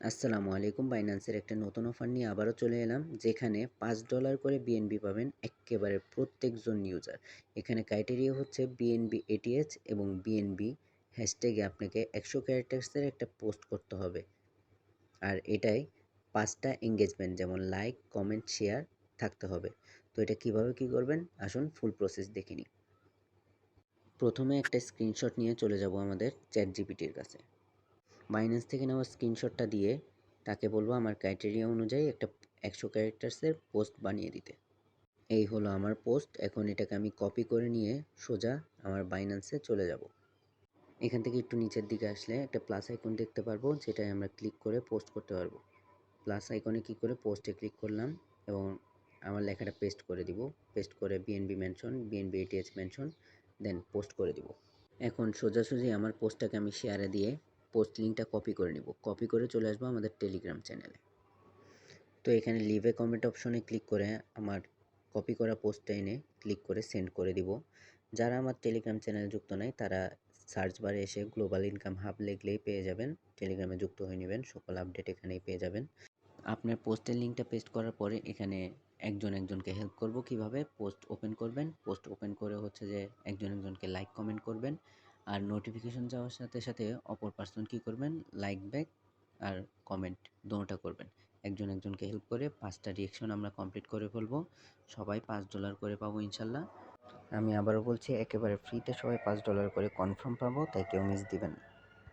আসসালামু আলাইকুম। বাইন্যান্সের একটা নতুন অফার নিয়ে আবারও চলে এলাম, যেখানে $5 করে বিএনবি পাবেন এক্কেবারে প্রত্যেকজন ইউজার। এখানে ক্রাইটেরিয়া হচ্ছে বিএনবি এটিএচ এবং বিএনবি হ্যাশট্যাগে আপনাকে 100 ক্যারেক্টার্সের একটা পোস্ট করতে হবে। আর এটাই 5টা এঙ্গেজমেন্ট যেমন লাইক, কমেন্ট, শেয়ার থাকতে হবে। তো এটা কিভাবে কি করবেন আসুন ফুল প্রসেস দেখে নিই। প্রথমে একটা স্ক্রিনশট নিয়ে চলে যাব আমাদের চ্যাটজিপিটির কাছে। বাইন্যান্স থেকে নেওয়া স্ক্রিনশটটা দিয়ে তাকে বলবো আমার ক্রাইটেরিয়া অনুযায়ী একটা 100 ক্যারেক্টার্সের পোস্ট বানিয়ে দিতে। এই হলো আমার পোস্ট। এখন এটাকে আমি কপি করে নিয়ে সোজা আমার বাইন্যান্সে চলে যাব। এখান থেকে একটু নিচের দিকে আসলে একটা প্লাস আইকন দেখতে পারবো, যেটায় আমরা ক্লিক করে পোস্ট করতে পারবো। প্লাস আইকনে ক্লিক করে পোস্টে ক্লিক করলাম এবং আমার লেখাটা পেস্ট করে দিব। পেস্ট করে বিএনবি মেনশন, বিএনবি এটিএচ মেনশন, দেন পোস্ট করে দিব। এখন সোজাসুজি আমার পোস্টটাকে আমি শেয়ারে দিয়ে পোস্ট লিঙ্কটা কপি করে নিব। কপি করে চলে আসবো আমাদের টেলিগ্রাম চ্যানেলে। তো এখানে লিভ এ কমেন্ট অপশনে ক্লিক করে আমার কপি করা পোস্টটা এনে ক্লিক করে সেন্ড করে দিব। যারা আমার টেলিগ্রাম চ্যানেলে যুক্ত নাই তারা সার্চ বারে এসে গ্লোবাল ইনকাম হাব লিখলেই পেয়ে যাবেন। টেলিগ্রামে যুক্ত হয়ে নেবেন, সকল আপডেট এখানেই পেয়ে যাবেন। আপনার পোস্টের লিঙ্কটা পেস্ট করার পরে এখানে একজনকে হেল্প করব কিভাবে পোস্ট ওপেন করবেন। পোস্ট ওপেন করে হচ্ছে যে একজনকে লাইক কমেন্ট করবেন, আর নোটিফিকেশন যাওয়ার সাথে সাথে অপর পার্সন কী করবেন, লাইক ব্যাক আর কমেন্ট দোনোটা করবেন। একজনকে হেল্প করে 5টা রিঅ্যাকশন আমরা কমপ্লিট করে ফেলবো। সবাই $5 করে পাবো ইনশাল্লাহ। আমি আবারও বলছি, একেবারে ফ্রিতে সবাই $5 করে কনফার্ম পাবো, তাই কেউ মিস দিবেন না।